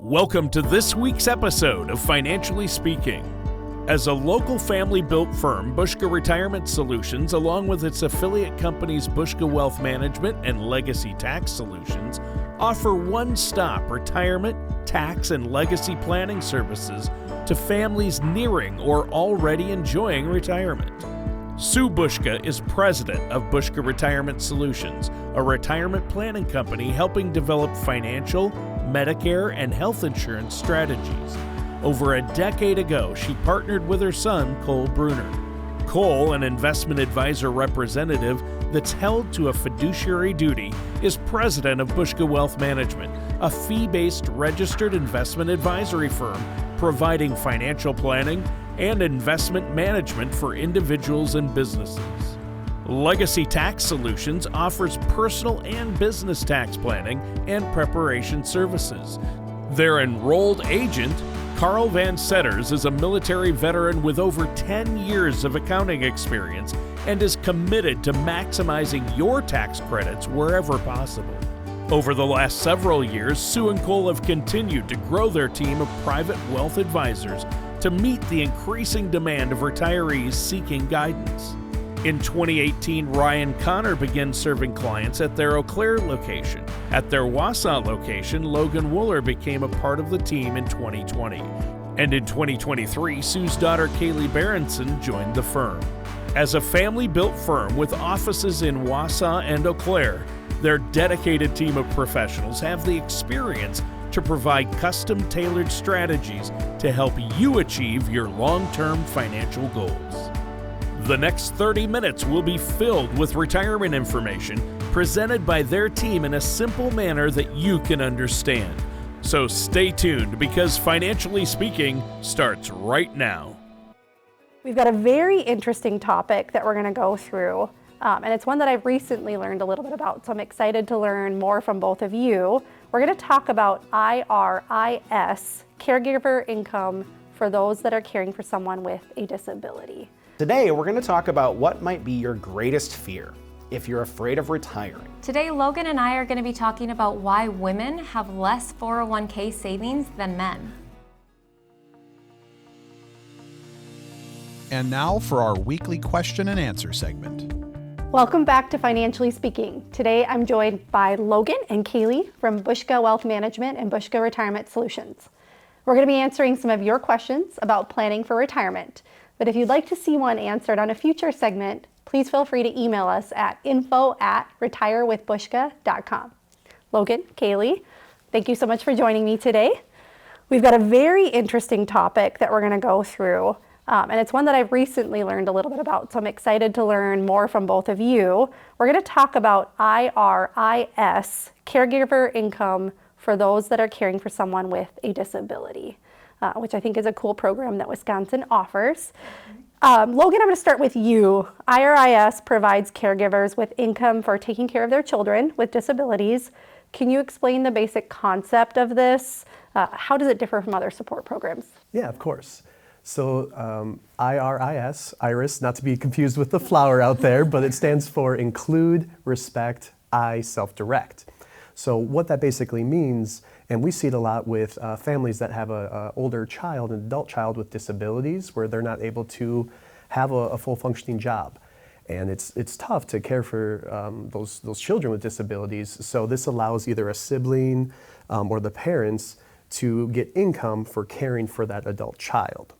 Welcome to this week's episode of Financially Speaking. As a local family-built firm, Buska Retirement Solutions, along with its affiliate companies Buska Wealth Management and Legacy Tax Solutions, offer one-stop retirement, tax, and legacy planning services to families nearing or already enjoying retirement. Sue Buska is president of Buska Retirement Solutions, a retirement planning company helping develop financial, Medicare, and health insurance strategies. Over a decade ago, she partnered with her son, Cole Bruner. Cole, an investment advisor representative that's held to a fiduciary duty, is president of Buska Wealth Management, a fee-based registered investment advisory firm providing financial planning and investment management for individuals and businesses. Legacy Tax Solutions offers personal and business tax planning and preparation services. Their enrolled agent, Carl Van Setters, is a military veteran with over 10 years of accounting experience and is committed to maximizing your tax credits wherever possible. Over the last several years, Sue and Cole have continued to grow their team of private wealth advisors to meet the increasing demand of retirees seeking guidance. In 2018, Ryan Connor began serving clients at their Eau Claire location. At their Wausau location, Logan Wooler became a part of the team in 2020. And in 2023, Sue's daughter Kaylee Berenson joined the firm. As a family-built firm with offices in Wausau and Eau Claire, their dedicated team of professionals have the experience to provide custom-tailored strategies to help you achieve your long-term financial goals. The next 30 minutes will be filled with retirement information presented by their team in a simple manner that you can understand. So stay tuned because Financially Speaking starts right now. We've got a very interesting topic that we're going to go through, and it's one that I've recently learned a little bit about, so I'm excited to learn more from both of you. We're going to talk about IRIS, caregiver income for those that are caring for someone with a disability. Today, we're going to talk about what might be your greatest fear if you're afraid of retiring. Today, Logan and I are going to be talking about why women have less 401k savings than men. And now for our weekly question and answer segment. Welcome back to Financially Speaking. Today, I'm joined by Logan and Kaylee from Buska Wealth Management and Buska Retirement Solutions. We're going to be answering some of your questions about planning for retirement. But if you'd like to see one answered on a future segment, please feel free to email us at info@retirewithbuska.com. Logan, Kaylee, thank you so much for joining me today. We've got a very interesting topic that we're going to go through, and it's one that I've recently learned a little bit about, so I'm excited to learn more from both of you. We're going to talk about IRIS, caregiver income for those that are caring for someone with a disability. Which I think is a cool program that Wisconsin offers. Logan, I'm going to start with you. IRIS provides caregivers with income for taking care of their children with disabilities. Can you explain the basic concept of this? How does it differ from other support programs? Yeah, of course. So IRIS, not to be confused with the flower out there, but it stands for Include, Respect, I Self-Direct. So what that basically means, and we see it a lot with families that have an older child, an adult child with disabilities, where they're not able to have a full functioning job. And it's tough to care for those children with disabilities. So this allows either a sibling or the parents to get income for caring for that adult child.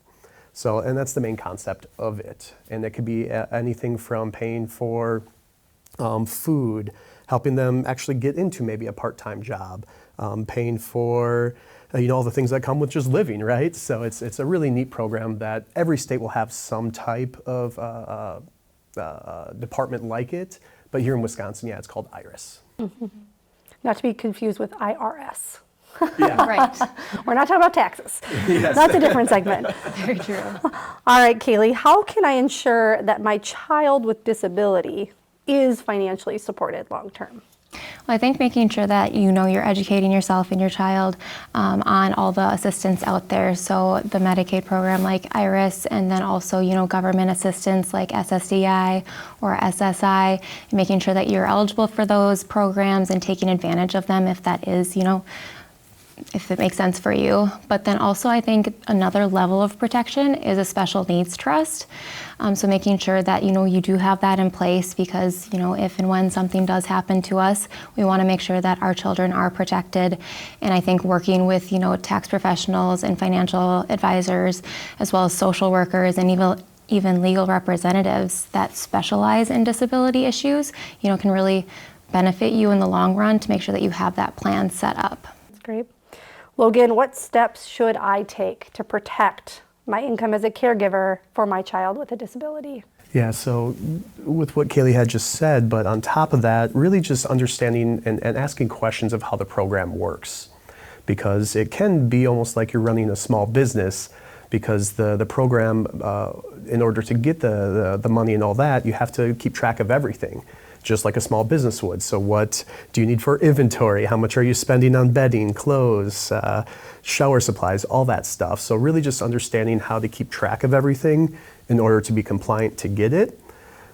So, and that's the main concept of it. And it could be anything from paying for food, helping them actually get into maybe a part-time job, paying for all the things that come with just living, right? So it's a really neat program that every state will have some type of department like it, but here in Wisconsin, yeah, it's called IRIS. Mm-hmm. Not to be confused with IRS. Yeah. Right. We're not talking about taxes. Yes. That's a different segment. Very true. All right, Kaylee, how can I ensure that my child with disability is financially supported long term? Well, I think making sure that you're educating yourself and your child on all the assistance out there. So the Medicaid program like IRIS, and then also, government assistance like SSDI or SSI, and making sure that you're eligible for those programs and taking advantage of them if that is, if it makes sense for you. But then also I think another level of protection is a special needs trust. So making sure that, you do have that in place because, if and when something does happen to us, we want to make sure that our children are protected. And I think working with, tax professionals and financial advisors, as well as social workers and even legal representatives that specialize in disability issues, can really benefit you in the long run to make sure that you have that plan set up. That's great. Logan, what steps should I take to protect my income as a caregiver for my child with a disability? Yeah, so with what Kaylee had just said, but on top of that, really just understanding and asking questions of how the program works. Because it can be almost like you're running a small business, because the program, in order to get the money and all that, you have to keep track of everything, just like a small business would. So what do you need for inventory? How much are you spending on bedding, clothes, shower supplies, all that stuff. So really just understanding how to keep track of everything in order to be compliant to get it.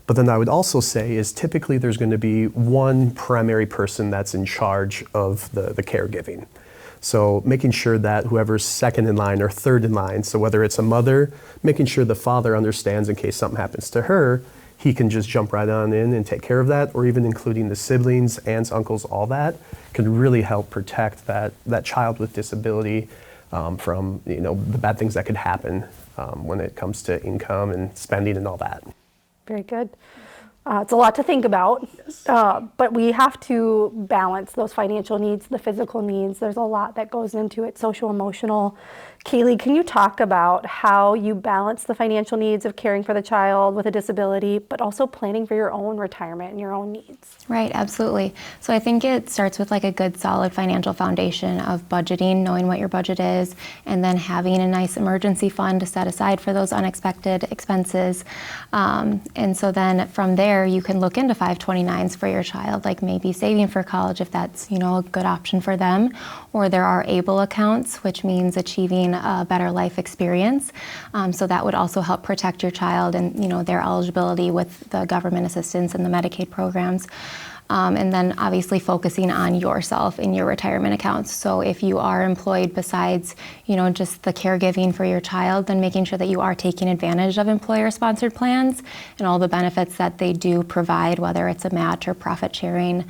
But then I would also say is typically there's going to be one primary person that's in charge of the caregiving. So making sure that whoever's second in line or third in line, so whether it's a mother, making sure the father understands in case something happens to her, he can just jump right on in and take care of that, or even including the siblings, aunts, uncles, all that can really help protect that child with disability from the bad things that could happen when it comes to income and spending and all that. Very good. It's a lot to think about, but we have to balance those financial needs, the physical needs. There's a lot that goes into it, social, emotional. Kaylee, can you talk about how you balance the financial needs of caring for the child with a disability, but also planning for your own retirement and your own needs? Right, absolutely. So I think it starts with like a good solid financial foundation of budgeting, knowing what your budget is, and then having a nice emergency fund to set aside for those unexpected expenses. And so then from there, you can look into 529s for your child, like maybe saving for college if that's, a good option for them. Or there are ABLE accounts, which means achieving a better life experience. So that would also help protect your child and, their eligibility with the government assistance and the Medicaid programs. And then obviously focusing on yourself in your retirement accounts. So if you are employed besides, just the caregiving for your child, then making sure that you are taking advantage of employer-sponsored plans and all the benefits that they do provide, whether it's a match or profit sharing.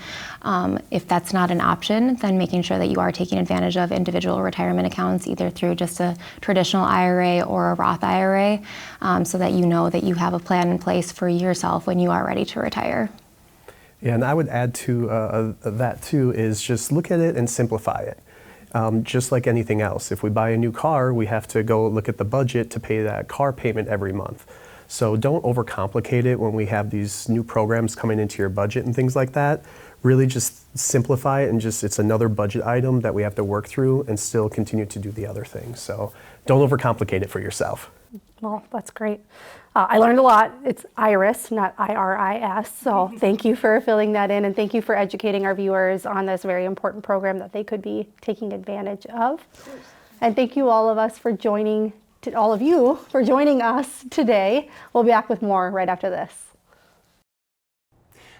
If that's not an option, then making sure that you are taking advantage of individual retirement accounts, either through just a traditional IRA or a Roth IRA, so that you know that you have a plan in place for yourself when you are ready to retire. Yeah, and I would add to that too is just look at it and simplify it. Just like anything else, if we buy a new car, we have to go look at the budget to pay that car payment every month. So don't overcomplicate it when we have these new programs coming into your budget and things like that. Really just simplify it and it's another budget item that we have to work through and still continue to do the other things. So don't overcomplicate it for yourself. Well, that's great. I learned a lot. It's IRIS, not IRIS. So thank you for filling that in, and thank you for educating our viewers on this very important program that they could be taking advantage of. And thank you all of you for joining us today. We'll be back with more right after this.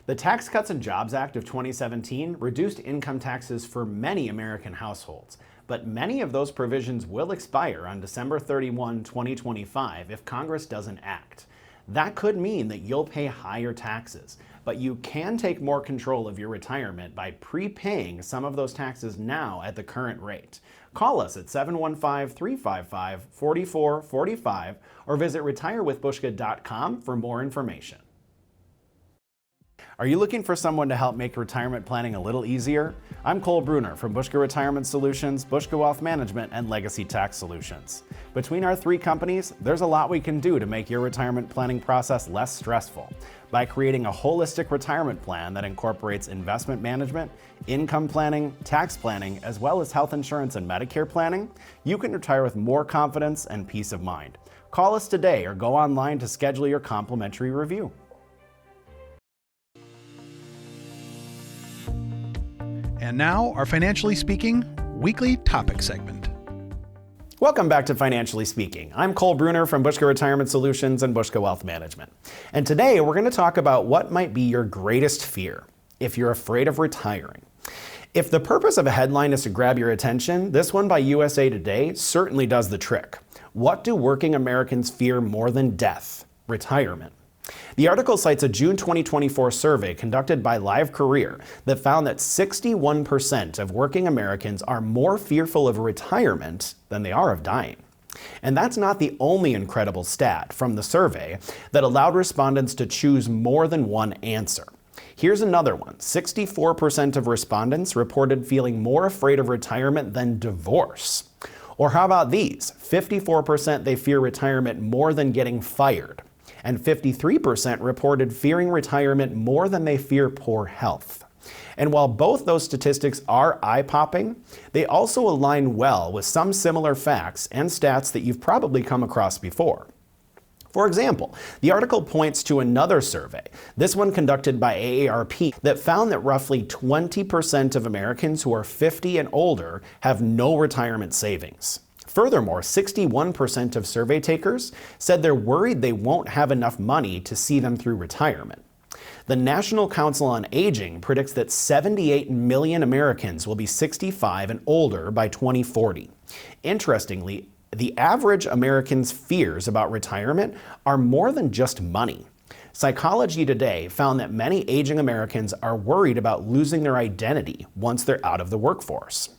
The Tax Cuts and Jobs Act of 2017 reduced income taxes for many American households, but many of those provisions will expire on December 31, 2025 if Congress doesn't act. That could mean that you'll pay higher taxes, but you can take more control of your retirement by prepaying some of those taxes now at the current rate. Call us at 715-355-4445 or visit retirewithbuska.com for more information. Are you looking for someone to help make retirement planning a little easier? I'm Cole Bruner from Buska Retirement Solutions, Buska Wealth Management, and Legacy Tax Solutions. Between our three companies, there's a lot we can do to make your retirement planning process less stressful. By creating a holistic retirement plan that incorporates investment management, income planning, tax planning, as well as health insurance and Medicare planning, you can retire with more confidence and peace of mind. Call us today or go online to schedule your complimentary review. And now, our Financially Speaking weekly topic segment. Welcome back to Financially Speaking. I'm Cole Bruner from Buska Retirement Solutions and Buska Wealth Management. And today we're going to talk about what might be your greatest fear if you're afraid of retiring. If the purpose of a headline is to grab your attention, this one by USA Today certainly does the trick. What do working Americans fear more than death? Retirement. The article cites a June 2024 survey conducted by Live Career that found that 61% of working Americans are more fearful of retirement than they are of dying. And that's not the only incredible stat from the survey that allowed respondents to choose more than one answer. Here's another one. 64% of respondents reported feeling more afraid of retirement than divorce. Or how about these? 54% they fear retirement more than getting fired. And 53% reported fearing retirement more than they fear poor health. And while both those statistics are eye-popping, they also align well with some similar facts and stats that you've probably come across before. For example, the article points to another survey, this one conducted by AARP, that found that roughly 20% of Americans who are 50 and older have no retirement savings. Furthermore, 61% of survey takers said they're worried they won't have enough money to see them through retirement. The National Council on Aging predicts that 78 million Americans will be 65 and older by 2040. Interestingly, the average American's fears about retirement are more than just money. Psychology Today found that many aging Americans are worried about losing their identity once they're out of the workforce.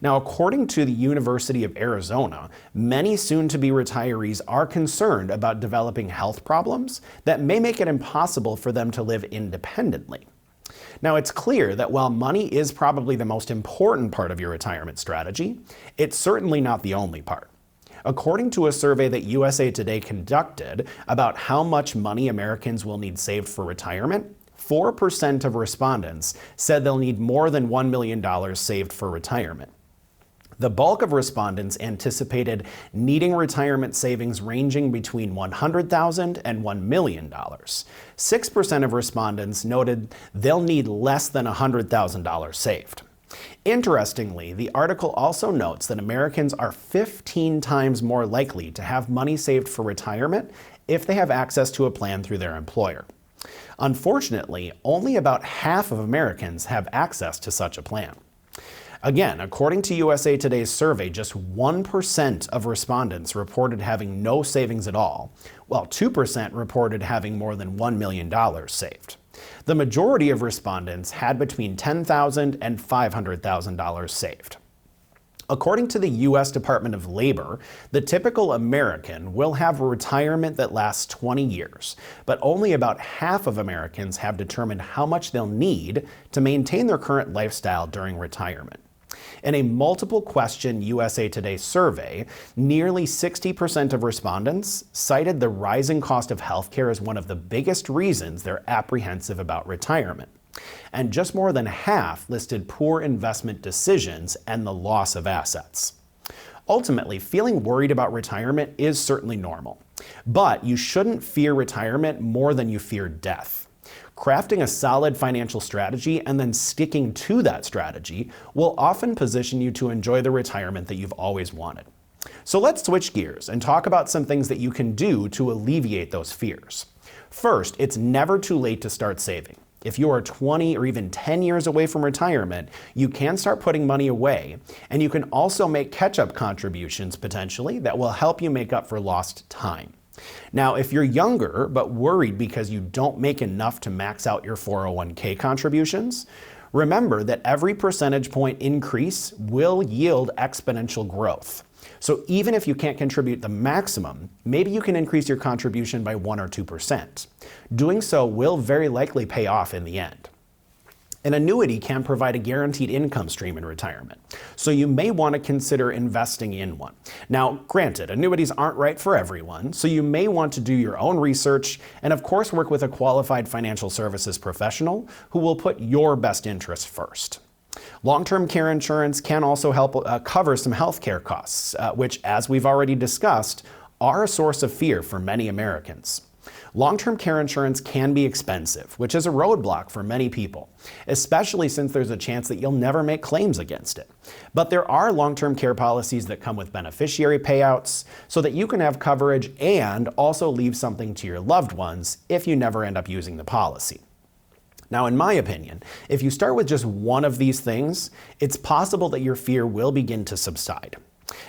Now, according to the University of Arizona, many soon-to-be retirees are concerned about developing health problems that may make it impossible for them to live independently. Now, it's clear that while money is probably the most important part of your retirement strategy, it's certainly not the only part. According to a survey that USA Today conducted about how much money Americans will need saved for retirement, 4% of respondents said they'll need more than $1 million saved for retirement. The bulk of respondents anticipated needing retirement savings ranging between $100,000 and $1 million. 6% of respondents noted they'll need less than $100,000 saved. Interestingly, the article also notes that Americans are 15 times more likely to have money saved for retirement if they have access to a plan through their employer. Unfortunately, only about half of Americans have access to such a plan. Again, according to USA Today's survey, just 1% of respondents reported having no savings at all, while 2% reported having more than $1 million saved. The majority of respondents had between $10,000 and $500,000 saved. According to the U.S. Department of Labor, the typical American will have a retirement that lasts 20 years, but only about half of Americans have determined how much they'll need to maintain their current lifestyle during retirement. In a multiple question USA Today survey, nearly 60% of respondents cited the rising cost of healthcare as one of the biggest reasons they're apprehensive about retirement. And just more than half listed poor investment decisions and the loss of assets. Ultimately, feeling worried about retirement is certainly normal, but you shouldn't fear retirement more than you fear death. Crafting a solid financial strategy and then sticking to that strategy will often position you to enjoy the retirement that you've always wanted. So let's switch gears and talk about some things that you can do to alleviate those fears. First, it's never too late to start saving. If you are 20 or even 10 years away from retirement, you can start putting money away, and you can also make catch-up contributions potentially that will help you make up for lost time. Now, if you're younger but worried because you don't make enough to max out your 401k contributions, remember that every percentage point increase will yield exponential growth. So even if you can't contribute the maximum, maybe you can increase your contribution by 1 or 2%. Doing so will very likely pay off in the end. An annuity can provide a guaranteed income stream in retirement, so you may want to consider investing in one. Now, granted, annuities aren't right for everyone, so you may want to do your own research and of course work with a qualified financial services professional who will put your best interests first. Long-term care insurance can also help cover some healthcare costs, which, as we've already discussed, are a source of fear for many Americans. Long-term care insurance can be expensive, which is a roadblock for many people, especially since there's a chance that you'll never make claims against it. But there are long-term care policies that come with beneficiary payouts so that you can have coverage and also leave something to your loved ones if you never end up using the policy. Now, in my opinion, if you start with just one of these things, it's possible that your fear will begin to subside.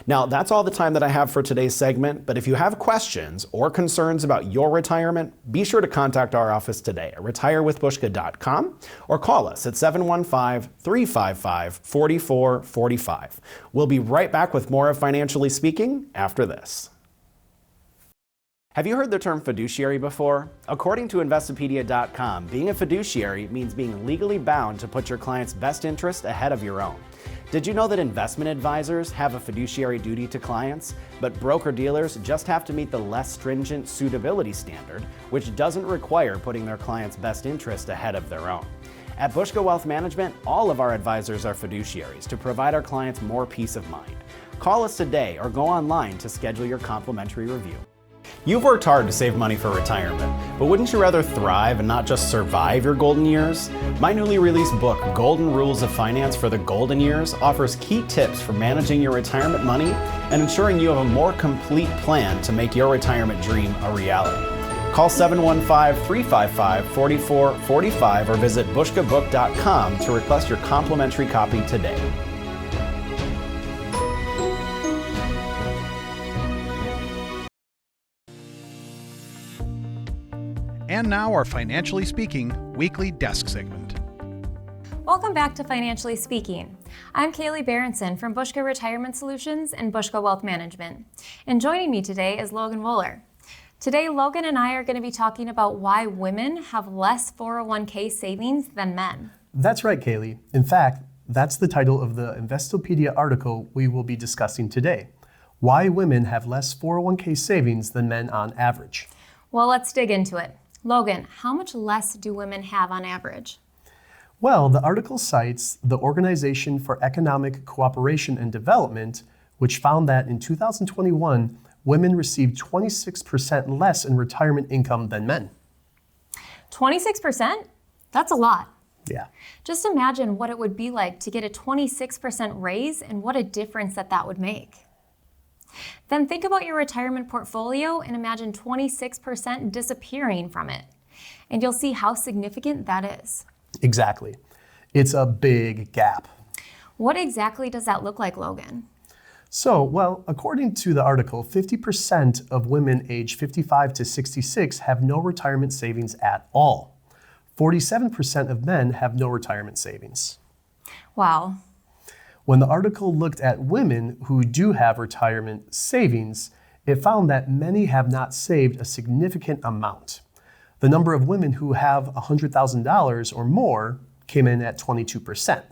Now, that's all the time that I have for today's segment, but if you have questions or concerns about your retirement, be sure to contact our office today at retirewithbuska.com or call us at 715-355-4445. We'll be right back with more of Financially Speaking after this. Have you heard the term fiduciary before? According to Investopedia.com, being a fiduciary means being legally bound to put your client's best interest ahead of your own. Did you know that investment advisors have a fiduciary duty to clients, but broker-dealers just have to meet the less stringent suitability standard, which doesn't require putting their client's best interest ahead of their own? At Buska Wealth Management, all of our advisors are fiduciaries to provide our clients more peace of mind. Call us today or go online to schedule your complimentary review. You've worked hard to save money for retirement, but wouldn't you rather thrive and not just survive your golden years? My newly released book, Golden Rules of Finance for the Golden Years, offers key tips for managing your retirement money and ensuring you have a more complete plan to make your retirement dream a reality. Call 715-355-4445 or visit buskabook.com to request your complimentary copy today. And now our Financially Speaking weekly desk segment. Welcome back to Financially Speaking. I'm Kaylee Berenson from Buska Retirement Solutions and Buska Wealth Management. And joining me today is Logan Wooler. Today, Logan and I are going to be talking about why women have less 401k savings than men. That's right, Kaylee. In fact, that's the title of the Investopedia article we will be discussing today. Why women have less 401k savings than men on average. Well, let's dig into it. Logan, how much less do women have on average? Well, the article cites the Organization for Economic Cooperation and Development, which found that in 2021, women received 26% less in retirement income than men. 26%? That's a lot. Yeah. Just imagine what it would be like to get a 26% raise and what a difference that would make. Then think about your retirement portfolio and imagine 26% disappearing from it. And you'll see how significant that is. Exactly. It's a big gap. What exactly does that look like, Logan? So, well, according to the article, 50% of women age 55 to 66 have no retirement savings at all. 47% of men have no retirement savings. Wow. When the article looked at women who do have retirement savings, it found that many have not saved a significant amount. The number of women who have $100,000 or more came in at 22%.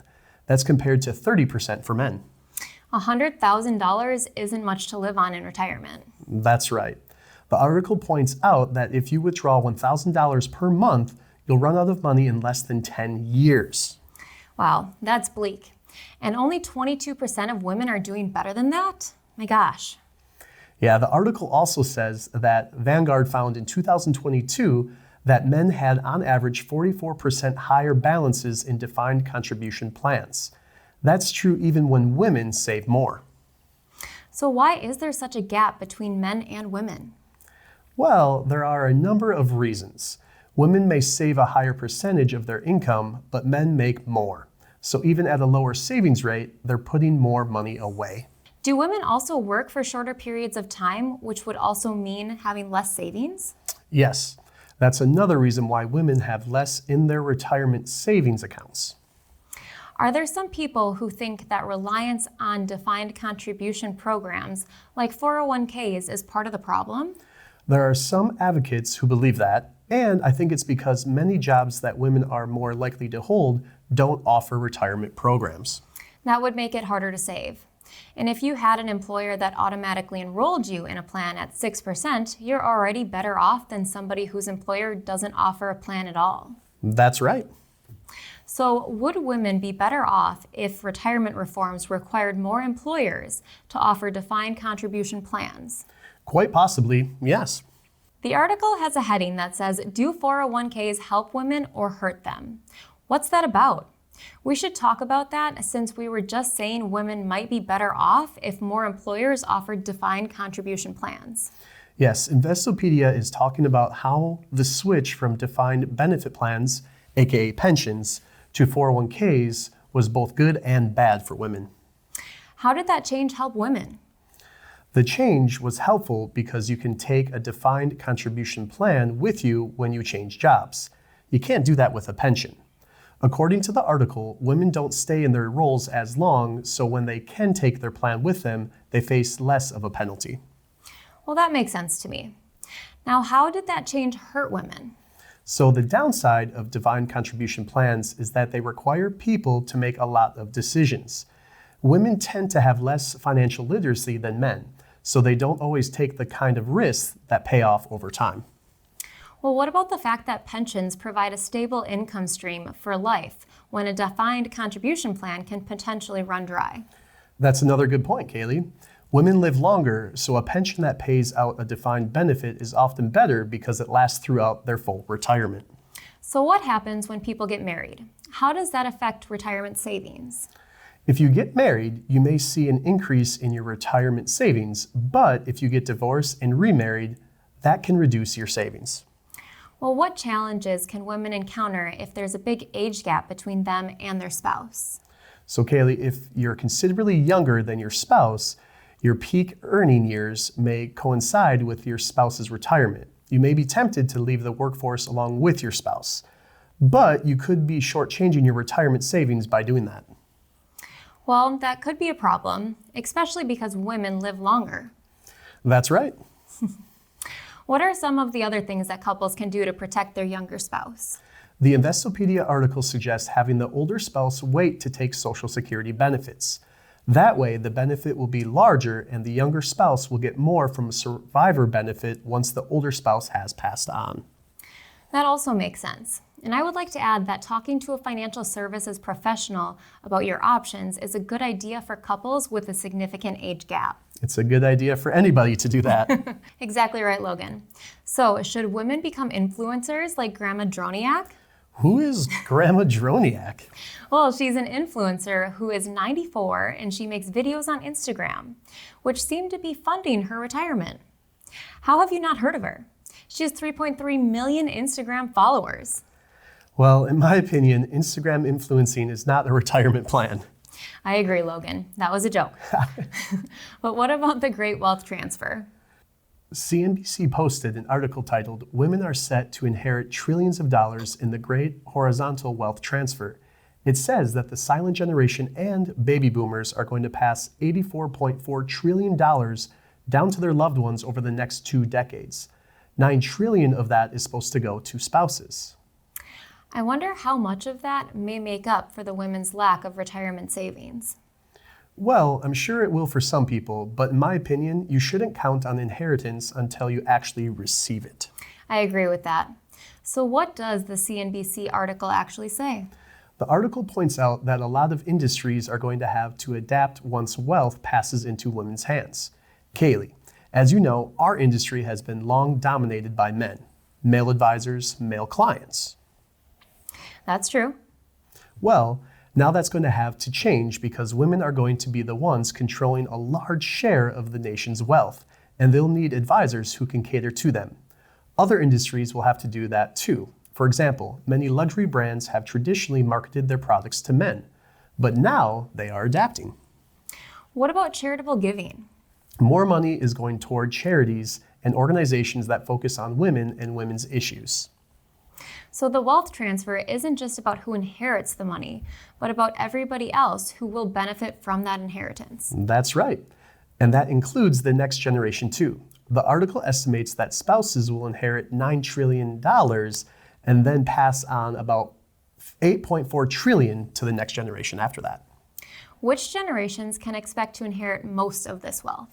That's compared to 30% for men. $100,000 isn't much to live on in retirement. That's right. The article points out that if you withdraw $1,000 per month, you'll run out of money in less than 10 years. Wow, that's bleak. And only 22% of women are doing better than that? My gosh. Yeah, the article also says that Vanguard found in 2022 that men had on average 44% higher balances in defined contribution plans. That's true even when women save more. So why is there such a gap between men and women? Well, there are a number of reasons. Women may save a higher percentage of their income, but men make more. So even at a lower savings rate, they're putting more money away. Do women also work for shorter periods of time, which would also mean having less savings? Yes, that's another reason why women have less in their retirement savings accounts. Are there some people who think that reliance on defined contribution programs like 401ks is part of the problem? There are some advocates who believe that, and I think it's because many jobs that women are more likely to hold don't offer retirement programs. That would make it harder to save. And if you had an employer that automatically enrolled you in a plan at 6%, you're already better off than somebody whose employer doesn't offer a plan at all. That's right. So would women be better off if retirement reforms required more employers to offer defined contribution plans? Quite possibly, yes. The article has a heading that says, "Do 401ks help women or hurt them?" What's that about? We should talk about that since we were just saying women might be better off if more employers offered defined contribution plans. Yes, Investopedia is talking about how the switch from defined benefit plans aka pensions, to 401ks was both good and bad for women. How did that change help women? The change was helpful because you can take a defined contribution plan with you when you change jobs. You can't do that with a pension. According to the article, women don't stay in their roles as long, so when they can take their plan with them, they face less of a penalty. Well, that makes sense to me. Now, how did that change hurt women? So the downside of defined contribution plans is that they require people to make a lot of decisions. Women tend to have less financial literacy than men, so they don't always take the kind of risks that pay off over time. Well, what about the fact that pensions provide a stable income stream for life when a defined contribution plan can potentially run dry? That's another good point, Kaylee. Women live longer, so a pension that pays out a defined benefit is often better because it lasts throughout their full retirement. So what happens when people get married? How does that affect retirement savings? If you get married, you may see an increase in your retirement savings, but if you get divorced and remarried, that can reduce your savings. Well, what challenges can women encounter if there's a big age gap between them and their spouse? So Kaylee, if you're considerably younger than your spouse, your peak earning years may coincide with your spouse's retirement. You may be tempted to leave the workforce along with your spouse, but you could be shortchanging your retirement savings by doing that. Well, that could be a problem, especially because women live longer. That's right. What are some of the other things that couples can do to protect their younger spouse? The Investopedia article suggests having the older spouse wait to take Social Security benefits. That way, the benefit will be larger and the younger spouse will get more from a survivor benefit once the older spouse has passed on. That also makes sense. And I would like to add that talking to a financial services professional about your options is a good idea for couples with a significant age gap. It's a good idea for anybody to do that. Exactly right, Logan. So, should women become influencers like Grandma Droniak? Who is Grandma Droniak? Well, she's an influencer who is 94 and she makes videos on Instagram, which seem to be funding her retirement. How have you not heard of her? She has 3.3 million Instagram followers. Well, in my opinion, Instagram influencing is not a retirement plan. I agree, Logan. That was a joke. But what about the Great Wealth Transfer? CNBC posted an article titled, "Women are set to inherit trillions of dollars in the Great Horizontal Wealth Transfer." It says that the silent generation and baby boomers are going to pass $84.4 trillion down to their loved ones over the next 2 decades. $9 trillion of that is supposed to go to spouses. I wonder how much of that may make up for the women's lack of retirement savings. Well, I'm sure it will for some people, but in my opinion, you shouldn't count on inheritance until you actually receive it. I agree with that. So what does the CNBC article actually say? The article points out that a lot of industries are going to have to adapt once wealth passes into women's hands. Kaylee, as you know, our industry has been long dominated by men, male advisors, male clients. That's true. Well, now that's going to have to change because women are going to be the ones controlling a large share of the nation's wealth, and they'll need advisors who can cater to them. Other industries will have to do that too. For example, many luxury brands have traditionally marketed their products to men, but now they are adapting. What about charitable giving? More money is going toward charities and organizations that focus on women and women's issues. So the wealth transfer isn't just about who inherits the money, but about everybody else who will benefit from that inheritance. That's right. And that includes the next generation too. The article estimates that spouses will inherit $9 trillion and then pass on about $8.4 trillion to the next generation after that. Which generations can expect to inherit most of this wealth?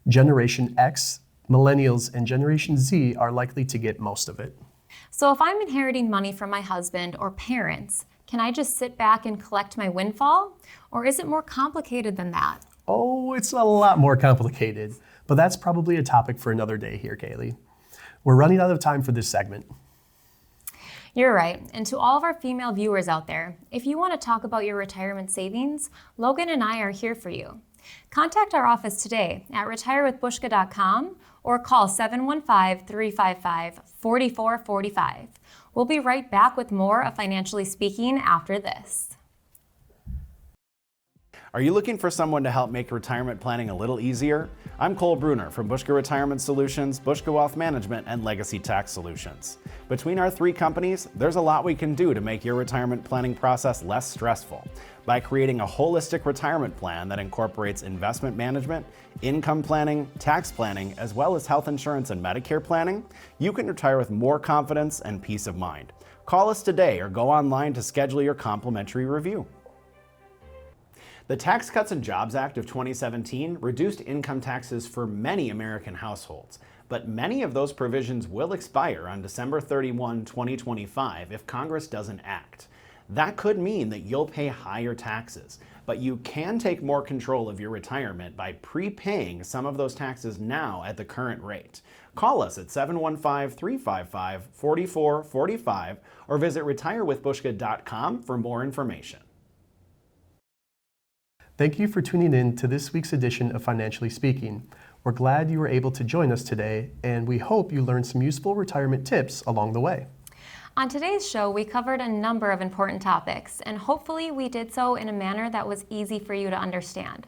Generation X, Millennials, and Generation Z are likely to get most of it. So if I'm inheriting money from my husband or parents, can I just sit back and collect my windfall? Or is it more complicated than that? Oh, it's a lot more complicated, but that's probably a topic for another day here, Kaylee. We're running out of time for this segment. You're right. And to all of our female viewers out there, if you want to talk about your retirement savings, Logan and I are here for you. Contact our office today at retirewithbuska.com or call 715-355-4445. We'll be right back with more of Financially Speaking after this. Are you looking for someone to help make retirement planning a little easier? I'm Cole Bruner from Buska Retirement Solutions, Buska Wealth Management, and Legacy Tax Solutions. Between our three companies, there's a lot we can do to make your retirement planning process less stressful. By creating a holistic retirement plan that incorporates investment management, income planning, tax planning, as well as health insurance and Medicare planning, you can retire with more confidence and peace of mind. Call us today or go online to schedule your complimentary review. The Tax Cuts and Jobs Act of 2017 reduced income taxes for many American households, but many of those provisions will expire on December 31, 2025 if Congress doesn't act. That could mean that you'll pay higher taxes, but you can take more control of your retirement by prepaying some of those taxes now at the current rate. Call us at 715-355-4445 or visit retirewithbuska.com for more information. Thank you for tuning in to this week's edition of Financially Speaking. We're glad you were able to join us today, and we hope you learned some useful retirement tips along the way. On today's show, we covered a number of important topics, and hopefully we did so in a manner that was easy for you to understand.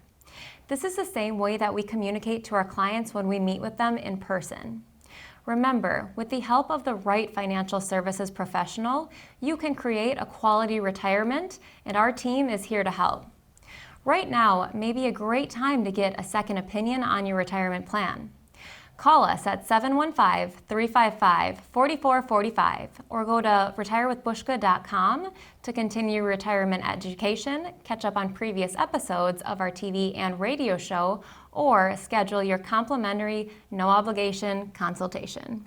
This is the same way that we communicate to our clients when we meet with them in person. Remember, with the help of the right financial services professional, you can create a quality retirement, and our team is here to help. Right now may be a great time to get a second opinion on your retirement plan. Call us at 715-355-4445 or go to retirewithbuska.com to continue retirement education, catch up on previous episodes of our TV and radio show, or schedule your complimentary, no-obligation consultation.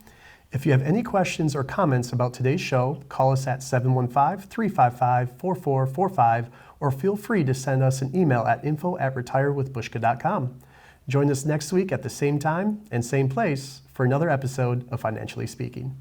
If you have any questions or comments about today's show, call us at 715-355-4445 or feel free to send us an email at info@retirewithbuska.com. Join us next week at the same time and same place for another episode of Financially Speaking.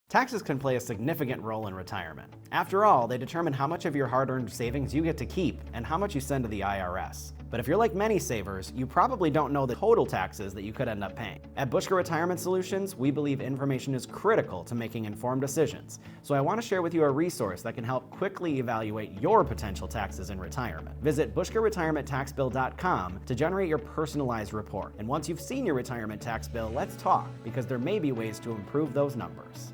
Taxes can play a significant role in retirement. After all, they determine how much of your hard-earned savings you get to keep and how much you send to the IRS. But if you're like many savers, you probably don't know the total taxes that you could end up paying. At Buska Retirement Solutions, we believe information is critical to making informed decisions. So I want to share with you a resource that can help quickly evaluate your potential taxes in retirement. Visit buskaretirementtaxbill.com to generate your personalized report. And once you've seen your retirement tax bill, let's talk, because there may be ways to improve those numbers.